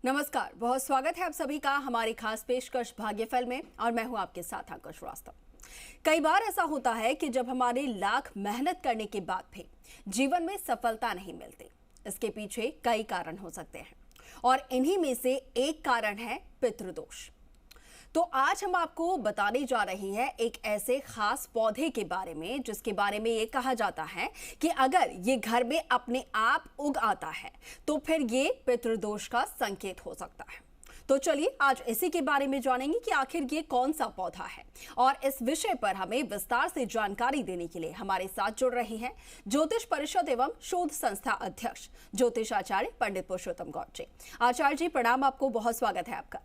नमस्कार, बहुत स्वागत है आप सभी का हमारी खास पेशकश भाग्यफल में और मैं हूं आपके साथ आकाश श्रीवास्तव। कई बार ऐसा होता है कि जब हमारे लाख मेहनत करने के बाद भी जीवन में सफलता नहीं मिलती। इसके पीछे कई कारण हो सकते हैं और इन्हीं में से एक कारण है पितृदोष। तो आज हम आपको बताने जा रही हैं एक ऐसे खास पौधे के बारे में जिसके बारे में ये कहा जाता है कि अगर ये घर में अपने आप उग आता है तो फिर ये पितृदोष का संकेत हो सकता है। तो चलिए आज इसी के बारे में जानेंगे कि आखिर ये कौन सा पौधा है और इस विषय पर हमें विस्तार से जानकारी देने के लिए हमारे साथ जुड़ रही हैं ज्योतिष परिषद एवं शोध संस्था अध्यक्ष ज्योतिष आचार्य पंडित पुरुषोत्तम गौड़ जी। आचार्य जी प्रणाम, आपको बहुत स्वागत है आपका।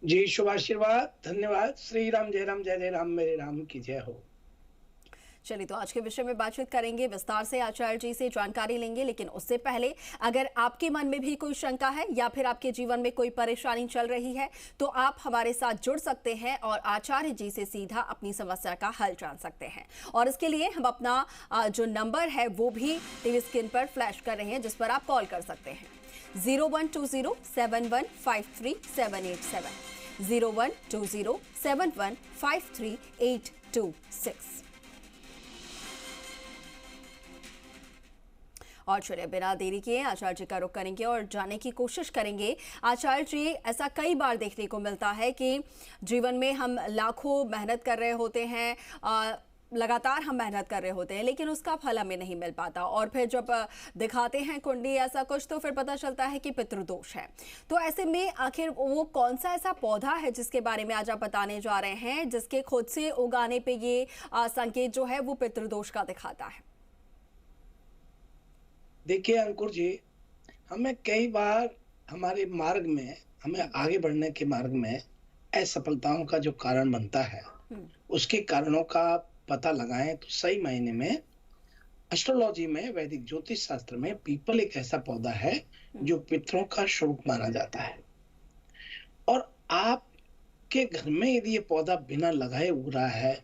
जी शुभाशीर्वाद, धन्यवाद। श्री राम जय राम, जय जय राम, मेरे राम की जय हो। चलिए तो आज के विषय में बातचीत करेंगे, विस्तार से आचार्य जी से जानकारी लेंगे, लेकिन उससे पहले अगर आपके मन में भी कोई शंका है या फिर आपके जीवन में कोई परेशानी चल रही है तो आप हमारे साथ जुड़ सकते हैं और आचार्य जी से सीधा अपनी समस्या का हल जान सकते हैं। और इसके लिए हम अपना जो नंबर है वो भी टीवी स्क्रीन पर फ्लैश कर रहे हैं जिस पर आप कॉल कर सकते हैं 012071537870 012071532826। और चलिए बिना देरी किए आचार्य जी का रुख करेंगे और जानने की कोशिश करेंगे। आचार्य जी, ऐसा कई बार देखने को मिलता है कि जीवन में हम लाखों मेहनत कर रहे होते हैं, लगातार हम मेहनत कर रहे होते हैं, लेकिन उसका फल हमें नहीं मिल पाता और फिर जब दिखाते हैं कुंडली ऐसा कुछ तो फिर पता चलता है कि पितृदोष है। तो ऐसे में आखिर वो कौन सा ऐसा पौधा है जिसके बारे में आज आप बताने जा रहे हैं जिसके खुद से उगाने पे ये संकेत जो है वो पितृदोष का दिखाता है? देखिए अंकुर जी, हमें कई बार हमारे मार्ग में, हमें आगे बढ़ने के मार्ग में असफलताओं का जो कारण बनता है उसके कारणों का पता लगाएं तो सही मायने में एस्ट्रोलॉजी में, वैदिक ज्योतिष शास्त्र में पीपल एक ऐसा पौधा है जो पितरों का स्वरूप माना जाता है। और आपके घर में यदि ये पौधा बिना लगाए उग रहा है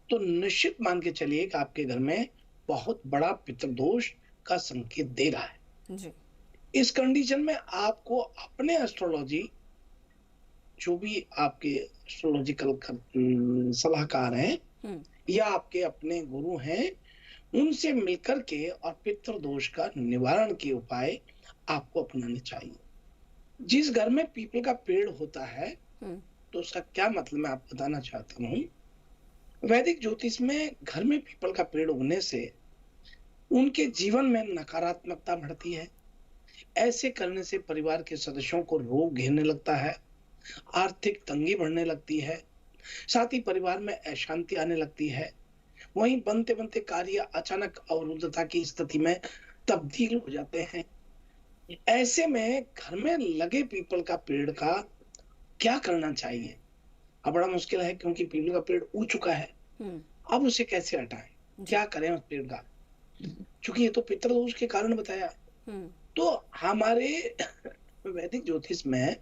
तो निश्चित मान के चलिए कि आपके घर में बहुत बड़ा पितृदोष का संकेत दे रहा है जी। इस कंडीशन में आपको अपने एस्ट्रोलॉजी, जो भी आपके एस्ट्रोलॉजिकल सलाहकार हैं या आपके अपने गुरु हैं, उनसे मिलकर के और पितृदोष का निवारण के उपाय आपको अपनाने चाहिए। जिस घर में पीपल का पेड़ होता है तो उसका क्या मतलब मैं आपको बताना चाहता हूँ। वैदिक ज्योतिष में घर में पीपल का पेड़ उगने से उनके जीवन में नकारात्मकता बढ़ती है। ऐसे करने से परिवार के सदस्यों को रोग घेरने लगता है, आर्थिक तंगी बढ़ने लगती है, साथ ही परिवार में अशांति आने लगती है। वहीं बनते बनते कार्य अचानक अवरुद्धता की स्थिति में तब्दील हो जाते हैं। ऐसे में घर में लगे पीपल का पेड़ का क्या करना चाहिए? अब बड़ा मुश्किल है क्योंकि पीपल का पेड़ उग चुका है। अब उसे कैसे हटाएं, क्या करें उस पेड़ का, क्योंकि ये तो पितृदोष के कारण बताया। तो हमारे वैदिक ज्योतिष में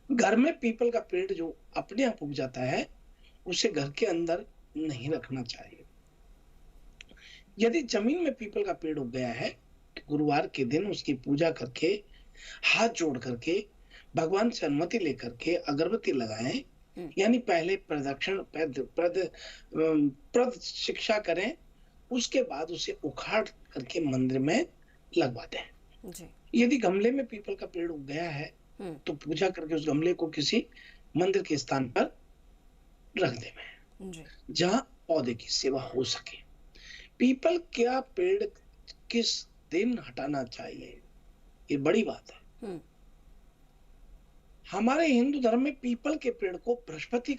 घर में पीपल का पेड़ जो अपने आप उग जाता है उसे घर के अंदर नहीं रखना चाहिए। यदि जमीन में पीपल का पेड़ उग गया है तो गुरुवार के दिन उसकी पूजा करके, हाथ जोड़ करके, भगवान से अनुमति लेकर के अगरबत्ती लगाएं, यानी पहले प्रदक्षिण प्रद शिक्षा करें, उसके बाद उसे उखाड़ करके मंदिर में लगवा दें। यदि गमले में पीपल का पेड़ उग गया है तो पूजा करके उस गमले को किसी मंदिर के स्थान पर रख दें जहां पौधे की सेवा हो सके। पीपल का पेड़ किस दिन हटाना चाहिए, ये बड़ी बात है। हमारे हिंदू धर्म में पीपल के पेड़ को बृहस्पति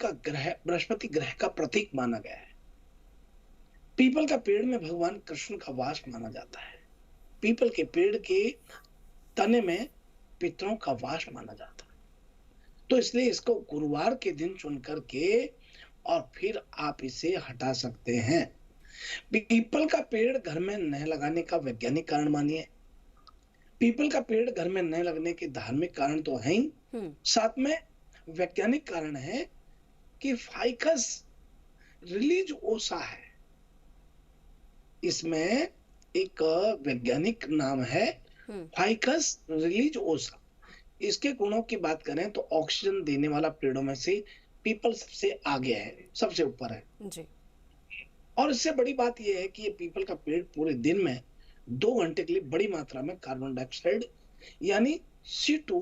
ग्रह का प्रतीक माना गया है। पीपल का पेड़ में भगवान कृष्ण का वास माना जाता है। पीपल के पेड़ के तने में पितरों का वास माना जाता है। तो इसलिए इसको गुरुवार के दिन चुन करके और फिर आप इसे हटा सकते हैं। पीपल का पेड़ घर में न लगाने का वैज्ञानिक कारण मानिए। पीपल का पेड़ घर में न लगने के धार्मिक कारण तो है ही, साथ में वैज्ञानिक कारण है कि फाइकस रिलीज ओसा है। इसमें एक वैज्ञानिक नाम है फाइकस रिलीज ओसा, इसके गुणों की बात करें तो ऑक्सीजन देने वाला पेड़ों में से पीपल सबसे आगे है, सबसे ऊपर है जी। और इससे बड़ी बात यह है कि ये पीपल का पेड़ पूरे दिन में 2 घंटे के लिए बड़ी मात्रा में कार्बन डाइऑक्साइड यानी CO2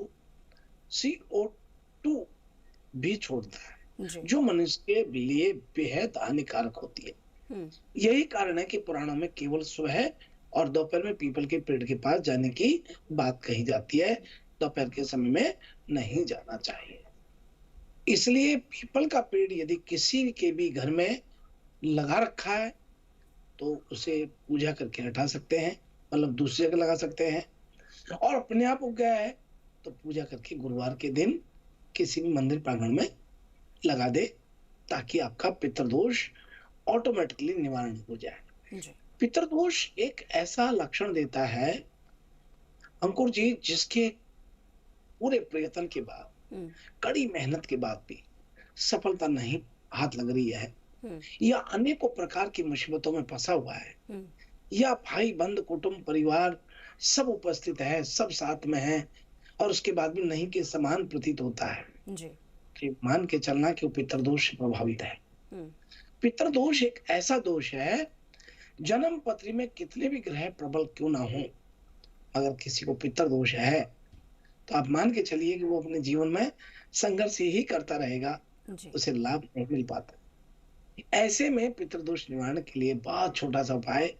भी छोड़ता है, जो मनुष्य के लिए बेहद हानिकारक होती है। यही कारण है कि पुराणों में केवल सुबह और दोपहर में पीपल के पेड़ के पास जाने की बात कही जाती है, दोपहर के समय में नहीं जाना चाहिए। इसलिए पीपल का पेड़ यदि किसी के भी घर में लगा रखा है तो उसे पूजा करके हटा सकते हैं, मतलब दूसरी जगह लगा सकते हैं, और अपने आप उग गया है तो पूजा करके गुरुवार के दिन किसी भी मंदिर प्रांगण में लगा दे, ताकि आपका पितृदोष ऑटोमेटिकली निवारण हो जाए। पितृदोष एक ऐसा लक्षण देता है अंकुर जी, जिसके पूरे प्रयत्न के बाद, कड़ी मेहनत के बाद भी सफलता नहीं हाथ लग रही है, या अनेकों प्रकार की मुसीबतों में फंसा हुआ है, या भाई बंद कुटुंब परिवार सब उपस्थित है, सब साथ में है, और उसके बाद भी नहीं के समान प्रतीत होता है जी। कि मान के चलना कि वो पितृदोष से प्रभावित है। पितृदोष एक ऐसा दोष है, जन्म पत्री में कितने भी ग्रह प्रबल क्यों ना हो, अगर किसी को पितृदोष है तो आप मान के चलिए कि वो अपने जीवन में संघर्ष ही करता रहेगा, उसे लाभ नहीं मिल पाता। ऐसे में पितृदोष निवारण के लिए बहुत छोटा सा उपाय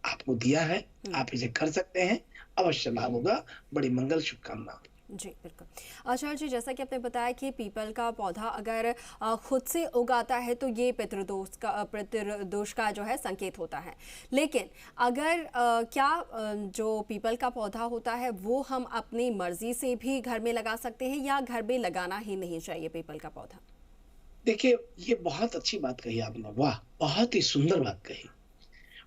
आपको दिया है, आप इसे कर सकते हैं, अवश्य लाभ होगा। बड़ी मंगल शुभकामना। जी बिल्कुल। आचार्य जी, जैसा कि आपने बताया कि पीपल का पौधा अगर खुद से उगाता है तो ये पितृदोष का जो है संकेत होता है, लेकिन अगर क्या जो पीपल का पौधा होता है वो हम अपनी मर्जी से भी घर में लगा सकते हैं, या घर में लगाना ही नहीं चाहिए पीपल का पौधा? देखिए, ये बहुत अच्छी बात कही आपने, वाह, बहुत ही सुंदर बात कही।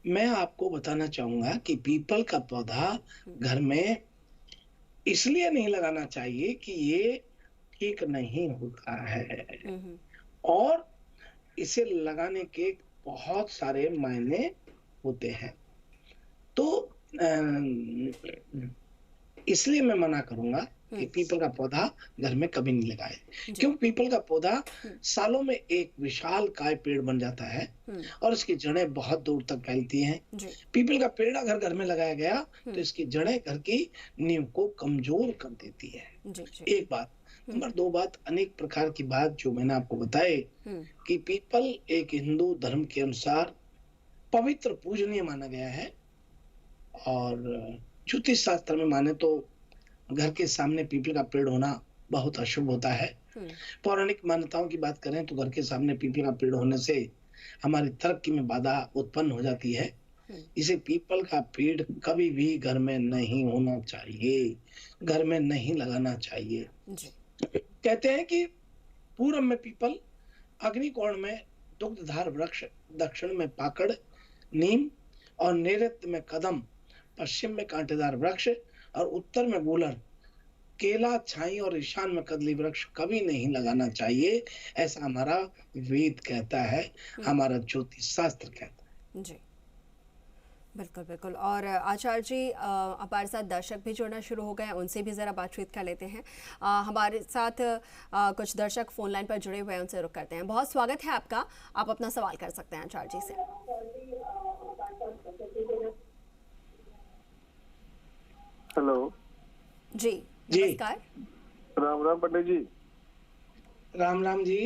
मैं आपको बताना चाहूंगा कि पीपल का पौधा घर में इसलिए नहीं लगाना चाहिए कि ये ठीक नहीं होता है, और इसे लगाने के बहुत सारे मायने होते हैं, तो इसलिए मैं मना करूंगा कि पीपल का पौधा घर में कभी नहीं लगाए, क्योंकि पीपल का पौधा सालों में एक विशाल काय पेड़ बन जाता है और इसकी जड़ें बहुत दूर तक फैलती हैं। पीपल का पेड़ अगर घर में लगाया गया तो इसकी जड़ें घर की नींव को कमजोर कर देती है। एक बात। नंबर 2 बात, अनेक प्रकार की बात जो मैंने आपको बताए कि पीपल एक हिंदू धर्म के अनुसार पवित्र पूजनीय माना गया है, और ज्योतिष शास्त्र में माने तो घर के सामने पीपल का पेड़ होना बहुत अशुभ होता है। पौराणिक मान्यताओं की बात करें तो घर के सामने पीपल का पेड़ होने से हमारी तरक्की में बाधा उत्पन्न हो जाती है। इसे पीपल का पेड़ कभी भी घर में नहीं होना चाहिए, घर में नहीं लगाना चाहिए। कहते हैं कि पूर्व में पीपल, अग्निकोण में दुग्धधार वृक्ष, दक्षिण में पाकड़, नीम और नैऋत्य में कदम, पश्चिम में कांटेदार वृक्ष और उत्तर में गूलर, केला, छाई और ईशान में कदली वृक्ष कभी नहीं लगाना चाहिए, ऐसा हमारा वेद कहता है, हमारा ज्योतिष शास्त्र कहता है। जी बिल्कुल बिल्कुल। और आचार्य जी, हमारे साथ दर्शक भी जुड़ना शुरू हो गए हैं, उनसे भी ज़रा बातचीत कर लेते हैं। हमारे साथ कुछ दर्शक फोन लाइन पर जुड़े हुए हैं, उनसे रुक करते हैं। बहुत स्वागत है आपका, आप अपना सवाल कर सकते हैं आचार्य जी से। हेलो जी नमस्कार। राम राम पंडित जी। राम राम जी।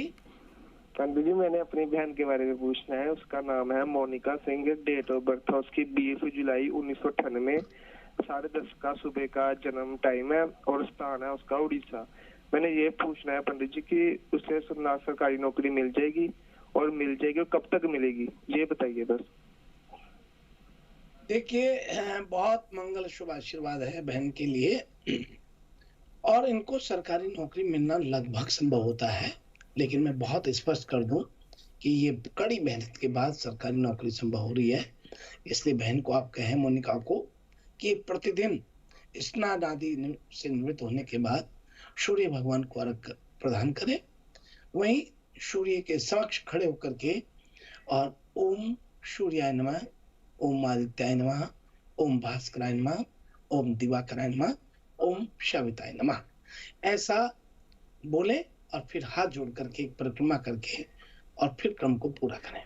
पंडित जी, मैंने अपनी बहन के बारे में पूछना है। उसका नाम है Monika Singh, date of birth है उसकी 20 जुलाई 1998, 10:30 का सुबह का जन्म टाइम है, और स्थान है उसका उड़ीसा। मैंने ये पूछना है पंडित जी कि उसे सरकारी नौकरी मिल जाएगी, और मिल जाएगी और कब तक मिलेगी, ये बताइए बस। देखिए, बहुत मंगल शुभ आशीर्वाद है बहन के लिए, और इनको सरकारी नौकरी मिलना लगभग संभव होता है, लेकिन मैं बहुत स्पष्ट कर दूं कि ये कड़ी मेहनत के बाद सरकारी नौकरी संभव हो रही है। इसलिए बहन को आप कहें, मोनिका को, कि प्रतिदिन स्नान आदि से निवृत्त होने के बाद सूर्य भगवान को अर्घ्य प्रदान करें, वहीं सूर्य के समक्ष खड़े होकर के और ओम सूर्याय नमः, ओम आदित्याय नमः, ओम भास्कराय नमः, ओम दिवाकराय नमः, ओम शाविताय नमः। ऐसा बोले और फिर हाथ जोड़ करके एक परिक्रमा करके और फिर क्रम को पूरा करें।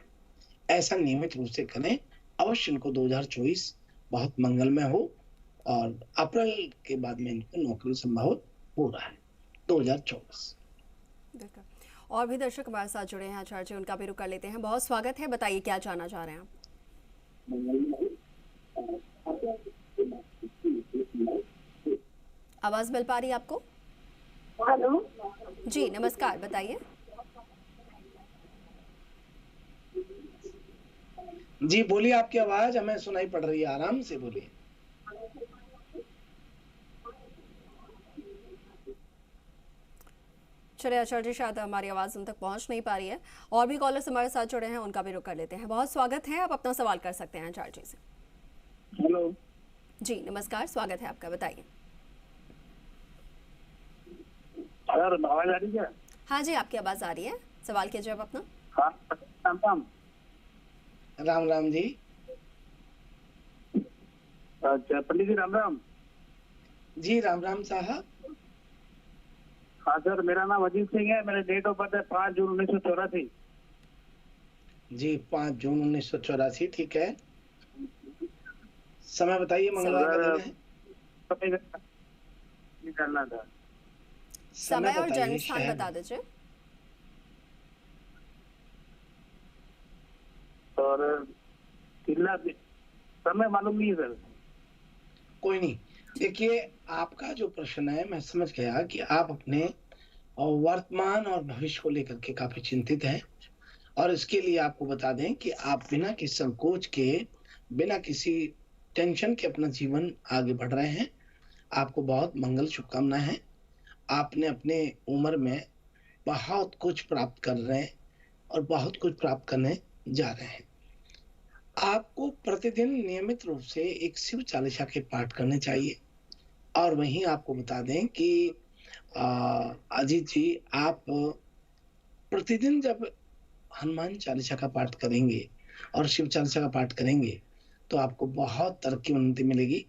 ऐसा नियमित रूप से करें। अवश्य इनको 2024 बहुत मंगलमय हो और अप्रैल के बाद में इनको नौकरी संभव हो रहा है 2024। बिल्कुल। और भी दर्शक हमारे साथ जुड़े हैं आचार्य जी, उनका भी रुख कर लेते हैं। बहुत स्वागत है, बताइए क्या जानना चाह रहे हैं आप? आवाज मिल पा रही है आपको? हेलो जी नमस्कार, बताइए। जी बोलिए, आपकी आवाज हमें सुनाई पड़ रही है, आराम से बोलिए। चलिए आचार्य जी, शायद हमारी आवाज उन तक पहुंच नहीं पा रही है। और भी कॉलर्स हमारे साथ जुड़े हैं, उनका भी रुख कर लेते हैं। बहुत स्वागत है, आप अपना सवाल कर सकते हैं आचार्य जी से। हेलो जी नमस्कार, स्वागत है आपका, बताइए। सर, आवाज आ रही है? हाँ जी, आपकी आवाज आ रही है, सवाल कीजिए आप अपना। हाँ, राम राम राम जी। अच्छा, पंडित जी राम राम। जी राम राम साहब। हाँ सर, मेरा नाम अजीत सिंह है। मेरा डेट ऑफ बर्थ है 5 जून 1984। जी 5 जून 1984, ठीक है। समय बताइए, मंगलवार का दिन है। निकालना था। समय और बताइए, जन्म स्थान शहर। बता दीजिए। और जिला समय मालूम नहीं है सर। कोई नहीं। देखिए, आपका जो प्रश्न है मैं समझ गया कि आप अपने वर्तमान और भविष्य को लेकर के काफी चिंतित हैं। और इसके लिए आपको बता दें कि आप बिना किसी संकोच के, बिना किसी टेंशन के अपना जीवन आगे बढ़ रहे हैं। आपको बहुत मंगल शुभकामनाएं हैं। आपने अपने उम्र में बहुत कुछ प्राप्त कर रहे हैं और बहुत कुछ प्राप्त करने जा रहे हैं। आपको प्रतिदिन नियमित रूप से एक शिव चालीसा के पाठ करने चाहिए। और वहीं आपको बता दें कि अजीत जी, आप प्रतिदिन जब हनुमान चालीसा का पाठ करेंगे और शिव चालीसा का पाठ करेंगे तो आपको बहुत तरक्की उन्नति मिलेगी।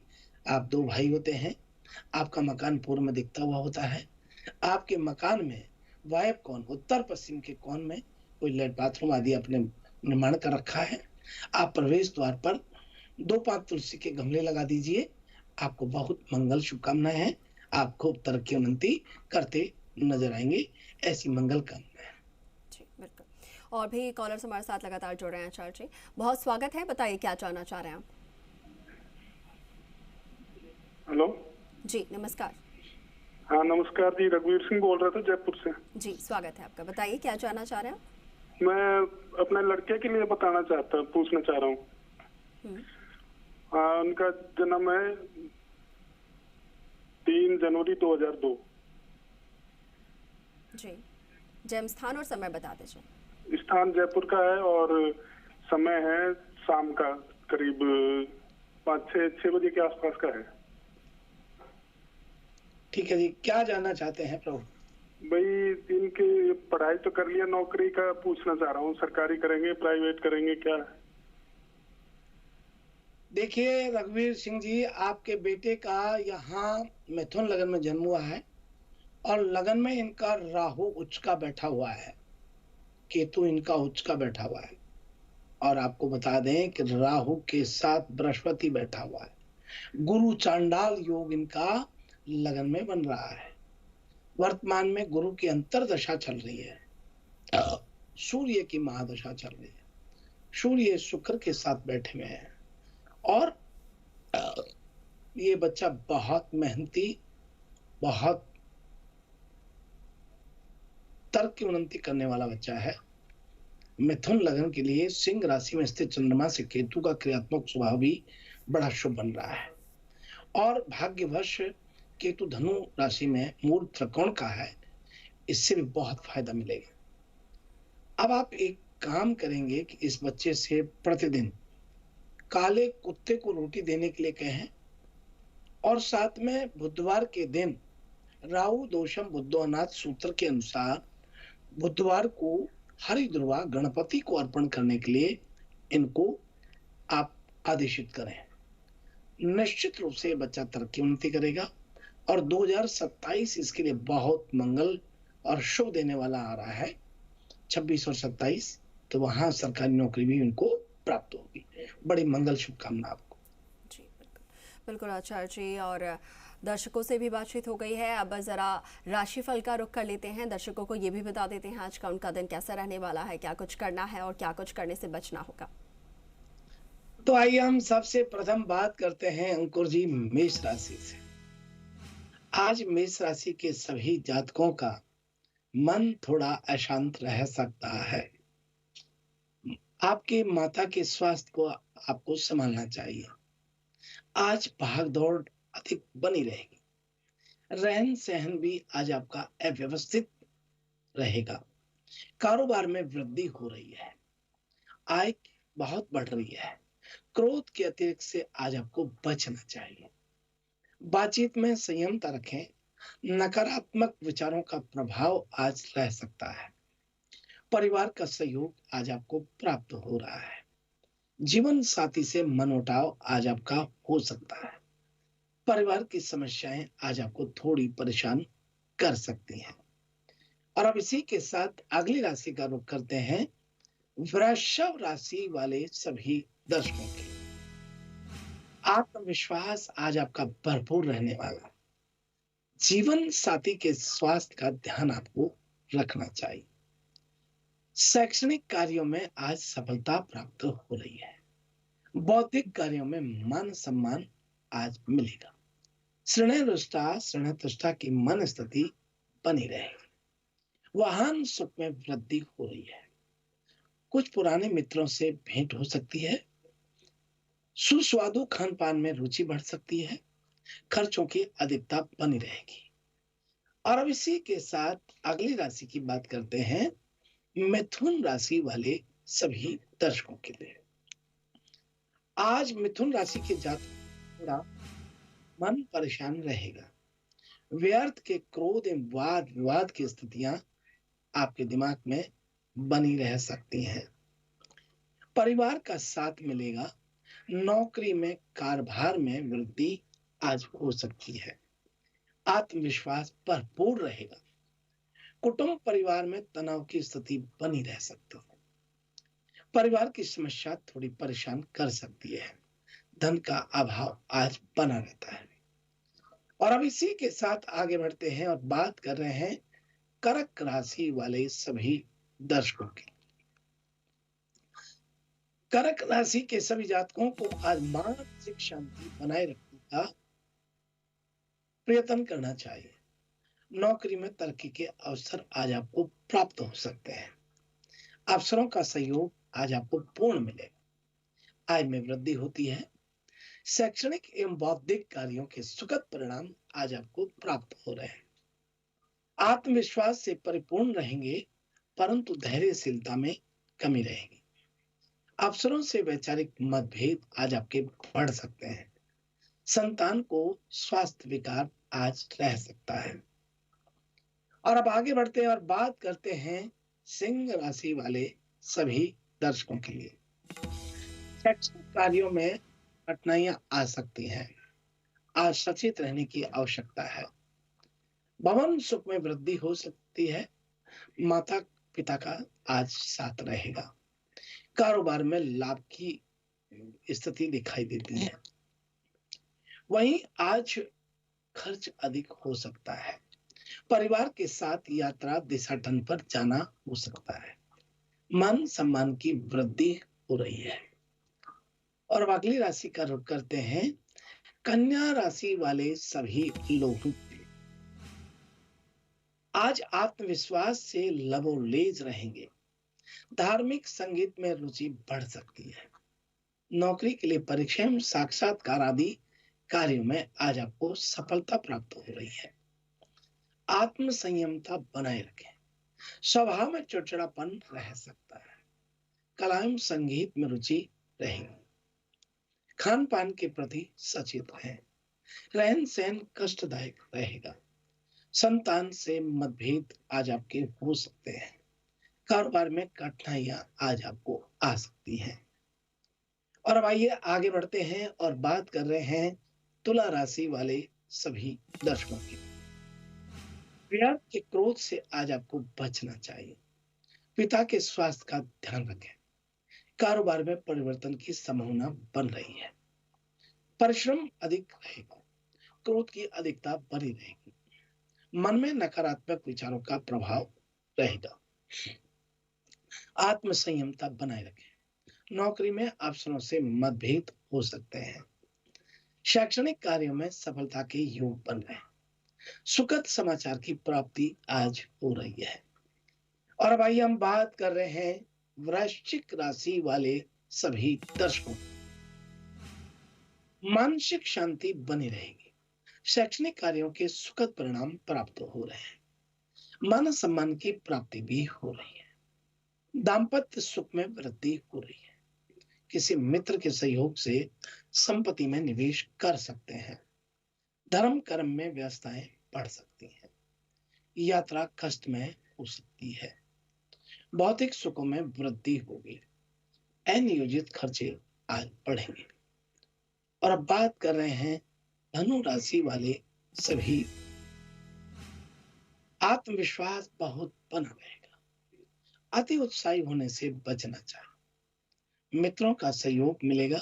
आप 2 भाई होते हैं। आपका मकान पूर्व में दिखता हुआ होता है। आपके मकान में वायव्य कोण, उत्तर पश्चिम के कोण में कोई लेट बाथरूम आदि आपने निर्माण कर रखा है। आप प्रवेश द्वार पर 2-5 तुलसी के गमले लगा दीजिए। आपको बहुत मंगल शुभकामनाएं हैं। आप खूब तरक्की उन्नति करते नजर आएंगे। ऐसी मंगल कामनाएं। जी बिल्कुल। और भी कॉलर्स हमारे साथ लगातार जुड़ रहे हैं आचार्य जी, बहुत स्वागत है, बताइए क्या जानना चाह रहे हैं आप? हेलो। जी नमस्कार। हाँ नमस्कार जी, रघुवीर सिंह बोल रहा था जयपुर से। जी स्वागत है आपका, बताइए क्या जानना चाह रहे हैं आप? मैं अपने लड़के के लिए पूछना चाह रहा हूँ। हाँ, उनका जन्म है 3 जनवरी 2002। जी, जन्म स्थान और समय बता दीजिए। स्थान जयपुर का है और समय है शाम का करीब 5-6 बजे के आसपास का है। ठीक है जी, क्या जानना चाहते हैं प्रभु? भाई, इनकी पढ़ाई तो कर लिया, नौकरी का पूछना चाह रहा हूँ। सरकारी करेंगे, प्राइवेट करेंगे, क्या है? देखिए रघुवीर सिंह जी, आपके बेटे का यहाँ मिथुन लगन में जन्म हुआ है और लगन में इनका राहु उच्च का बैठा हुआ है, केतु इनका उच्च का बैठा हुआ है। और आपको बता दें कि राहु के साथ बृहस्पति बैठा हुआ है। गुरु चांडाल योग इनका लगन में बन रहा है। वर्तमान में गुरु की अंतरदशा चल रही है, सूर्य की महादशा चल रही है। सूर्य शुक्र के साथ बैठे हुए हैं और ये बच्चा बहुत मेहनती, बहुत तर्क की उन्नति करने वाला बच्चा है। मिथुन लगन के लिए सिंह राशि में स्थित चंद्रमा से केतु का क्रियात्मक स्वभाव भी बड़ा शुभ बन रहा है। और भाग्यवश केतु धनु राशि में मूल त्रिकोण का है, इससे भी बहुत फायदा मिलेगा। अब आप एक काम करेंगे कि इस बच्चे से प्रतिदिन काले कुत्ते को रोटी देने के लिए कहें और साथ में बुधवार के दिन राहु दोषम बुद्धोनाथ सूत्र के अनुसार बुधवार को हरि दुर्वा गणपति को अर्पण करने के लिए इनको आप आदेशित करें। निश्चित रूप से बच्चा तरक्की उन्नति करेगा और 2027 इसके लिए बहुत मंगल और शुभ देने वाला आ रहा है। 26 और 27 तो वहां सरकारी नौकरी भी उनको प्राप्त होगी। बड़ी मंगल शुभकामना आपको। जी बिल्कुल बिल्कुल आचार्य जी। और दर्शकों से भी बातचीत हो गई है, अब जरा राशिफल का रुख कर लेते हैं। दर्शकों को ये भी बता देते हैं आज का उनका दिन कैसा रहने वाला है, क्या कुछ करना है और क्या कुछ करने से बचना होगा। तो आइए हम सबसे प्रथम बात करते हैं अंकुर जी मेष राशि से। आज मेष राशि के सभी जातकों का मन थोड़ा अशांत रह सकता है। आपके माता के स्वास्थ्य को आपको संभालना चाहिए। आज भाग दौड़ अधिक बनी रहेगी। रहन सहन भी आज आपका अव्यवस्थित रहेगा। कारोबार में वृद्धि हो रही है। आय बहुत बढ़ रही है। क्रोध के अतिरिक्त से आज आपको बचना चाहिए। बातचीत में संयमता रखें। नकारात्मक विचारों का प्रभाव आज रह सकता है। परिवार का सहयोग आज आपको प्राप्त हो रहा है। जीवन साथी से मनमुटाव आज आपका हो सकता है। परिवार की समस्याएं आज आपको थोड़ी परेशान कर सकती हैं। और अब इसी के साथ अगली राशि का रुख करते हैं वृषभ राशि वाले सभी दर्शकों के। आत्मविश्वास आज आपका भरपूर रहने वाला है। जीवन साथी के स्वास्थ्य का ध्यान आपको रखना चाहिए। शैक्षणिक कार्यों में आज सफलता प्राप्त हो रही है। बौद्धिक कार्यों में मान सम्मान आज मिलेगा। श्रेणुष्टा की मन स्थिति बनी रहेगी। वाहन सुख में वृद्धि हो रही है। कुछ पुराने मित्रों से भेंट हो सकती है। सुस्वादु खान पान में रुचि बढ़ सकती है। खर्चों की अधिकता बनी रहेगी। और अब इसी के साथ अगली राशि की बात करते हैं मिथुन राशि वाले सभी दर्शकों के लिए। आज मिथुन राशि के जातक थोड़ा मन परेशान रहेगा। व्यर्थ के क्रोध एवं वाद विवाद की स्थितियां आपके दिमाग में बनी रह सकती हैं। परिवार का साथ मिलेगा। नौकरी में कार्यभार में वृद्धि आज हो सकती है। आत्मविश्वास भरपूर रहेगा। कुटुंब परिवार में तनाव की स्थिति बनी रह सकती है। परिवार की समस्या थोड़ी परेशान कर सकती है। धन का अभाव आज बना रहता है। और अब इसी के साथ आगे बढ़ते हैं और बात कर रहे हैं कर्क राशि वाले सभी दर्शकों की। कर्क राशि के सभी जातकों को आज मानसिक शांति बनाए रखने का प्रयत्न करना चाहिए। नौकरी में तरक्की के अवसर आज आपको प्राप्त हो सकते हैं। अफसरों का सहयोग आज आपको पूर्ण मिलेगा। आय में वृद्धि होती है। शैक्षणिक एवं बौद्धिक कार्यों के सुखद परिणाम आज आपको प्राप्त हो रहे हैं। आत्मविश्वास से परिपूर्ण रहेंगे, परंतु धैर्यशीलता में कमी रहेगी। अफसरों से वैचारिक मतभेद आज आपके बढ़ सकते हैं। संतान को स्वास्थ्य विकार आज रह सकता है। और अब आगे बढ़ते हैं और बात करते हैं सिंह राशि वाले सभी दर्शकों के लिए। शैक्षणिक कार्यों में कठिनाइयां आ सकती हैं। आज सचेत रहने की आवश्यकता है। भवन सुख में वृद्धि हो सकती है। माता पिता का आज साथ रहेगा। कारोबार में लाभ की स्थिति दिखाई देती है। वहीं आज खर्च अधिक हो सकता है। परिवार के साथ यात्रा देशाटन पर जाना हो सकता है। मान सम्मान की वृद्धि हो रही है। और अब अगली राशि का रुख करते हैं कन्या राशि वाले सभी लोगों के। आज आत्मविश्वास से लबोलेज रहेंगे। धार्मिक संगीत में रुचि बढ़ सकती है। नौकरी के लिए परीक्षा एवं साक्षात्कार आदि कार्यों में आज आपको सफलता प्राप्त हो रही है। आत्म संयमता बनाए रखें। स्वभाव में चिड़चिड़ापन रह सकता है। कला एवं संगीत में रुचि रहेगी। खान पान के प्रति सचेत रहें। रहन सहन कष्टदायक रहेगा। संतान से मतभेद आज आपके हो सकते हैं। कारोबार में कठिनाइयां आज आपको आ सकती हैं। और अब आइए आगे बढ़ते हैं और बात कर रहे हैं तुला राशि वाले सभी दर्शकों की। व्यर्थ के क्रोध से आज आपको बचना चाहिए। पिता के स्वास्थ्य का ध्यान रखें। कारोबार में परिवर्तन की संभावना बन रही है। परिश्रम अधिक रहेगा। क्रोध की अधिकता बनी रहेगी। मन में नकारात्मक विचारों का प्रभाव रहेगा। आत्म संयमता बनाए रखें। नौकरी में अफसरों से मतभेद हो सकते हैं। शैक्षणिक कार्यों में सफलता के योग बन रहे हैं। सुखद समाचार की प्राप्ति आज हो रही है। और अब आइए हम बात कर रहे हैं वृश्चिक राशि वाले सभी दर्शकों। मानसिक शांति बनी रहेगी। शैक्षणिक कार्यों के सुखद परिणाम प्राप्त हो रहे हैं। मान सम्मान की प्राप्ति भी हो रही है। दाम्पत्य सुख में वृद्धि हो रही है। किसी मित्र के सहयोग से संपत्ति में निवेश कर सकते हैं। धर्म कर्म में व्यस्तताएं बढ़ सकती हैं। यात्रा कष्ट में हो सकती है। भौतिक सुखों में वृद्धि होगी। अनियोजित खर्चे आज बढ़ेंगे। और अब बात कर रहे हैं धनु राशि वाले सभी। आत्मविश्वास बहुत बना रहेगा। अति उत्साही होने से बचना चाहिए। मित्रों का सहयोग मिलेगा।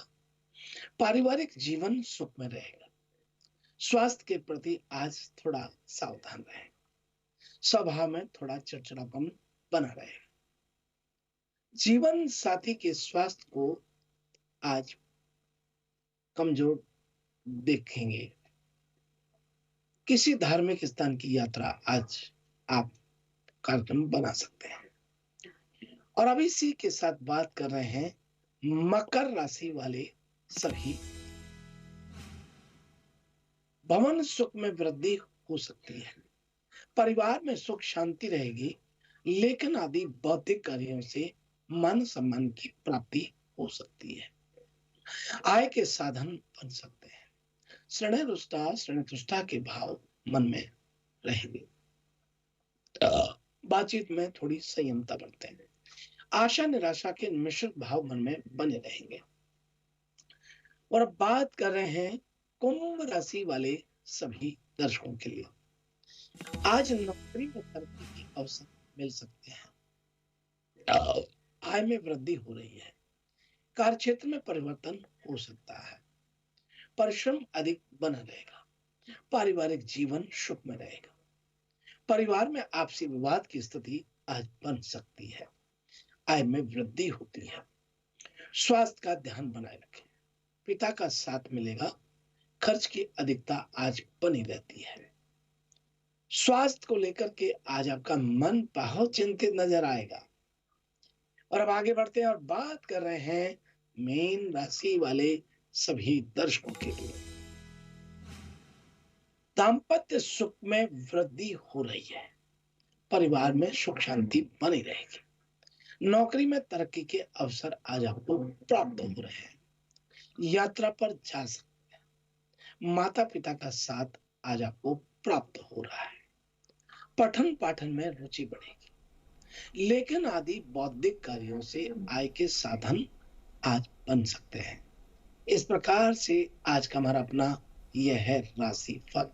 पारिवारिक जीवन सुख में रहेगा। स्वास्थ्य के प्रति आज थोड़ा सावधान रहें। स्वभाव में थोड़ा चिड़चिड़ापन बना रहेगा। जीवन साथी के स्वास्थ्य को आज कमजोर देखेंगे। किसी धार्मिक स्थान की यात्रा आज आप कार्यक्रम बना सकते हैं। और अब इसी के साथ बात कर रहे हैं मकर राशि वाले सभी। भवन सुख में वृद्धि हो सकती है। परिवार में सुख शांति रहेगी। लेकिन आदि बौद्धिक कार्यों से मान सम्मान की प्राप्ति हो सकती है। आय के साधन बन सकते हैं। श्रेणय रुष्टा श्रेणय तुष्टा के भाव मन में रहेंगे। बातचीत में थोड़ी संयमता बरतें। आशा निराशा के मिश्रित भाव मन में बने रहेंगे। और अब बात कर रहे हैं कुंभ राशि वाले सभी दर्शकों के लिए। आज नौकरी में तरक्की के अवसर मिल सकते हैं। आय में वृद्धि हो रही है। कार्य क्षेत्र में परिवर्तन हो सकता है। परिश्रम अधिक बना रहेगा। पारिवारिक जीवन सुख में रहेगा। परिवार में आपसी विवाद की स्थिति आज बन सकती है। आय में वृद्धि होती है। स्वास्थ्य का ध्यान बनाए रखें। पिता का साथ मिलेगा। खर्च की अधिकता आज बनी रहती है। स्वास्थ्य को लेकर के आज आपका मन बहुत चिंतित नजर आएगा। और अब आगे बढ़ते हैं और बात कर रहे हैं मीन राशि वाले सभी दर्शकों के लिए। दाम्पत्य सुख में वृद्धि हो रही है। परिवार में सुख शांति बनी रहेगी। नौकरी में तरक्की के अवसर आज आपको प्राप्त हो रहे हैं। यात्रा पर जा सकते हैं। माता पिता का साथ आज आपको प्राप्त हो रहा है। पठन पाठन में रुचि बढ़ेगी। लेकिन आदि बौद्धिक कार्यों से आय के साधन आज बन सकते हैं। इस प्रकार से आज का हमारा अपना यह है राशि फल।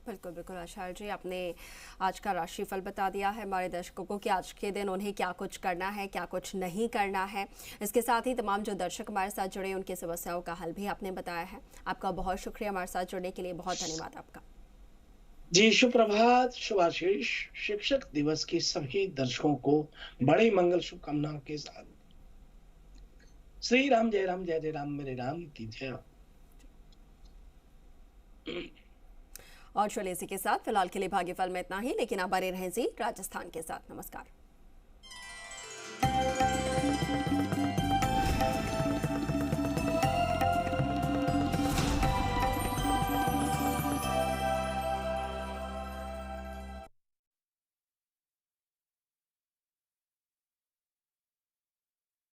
बिल्कुल बिल्कुल आचार्य जी, आपने आज का राशिफल बता दिया है हमारे दर्शकों को कि आज के दिन उन्हें क्या कुछ करना है, क्या कुछ नहीं करना है। इसके साथ ही तमाम जो दर्शक हमारे साथ जुड़े हैं उनकी समस्याओं का हल भी आपने बताया है। आपका बहुत शुक्रिया हमारे साथ जुड़ने के लिए। बहुत धन्यवाद आपका। जी सुप्रभात, शुभाशीष। शिक्षक दिवस की सभी दर्शकों को बड़ी मंगल शुभकामनाओं के साथ श्री राम जय राम जय जय राम मेरे राम की जय। और चलिए इसी के साथ फिलहाल के लिए भाग्यफल में इतना ही, लेकिन आप बने रहें जी राजस्थान के साथ। नमस्कार।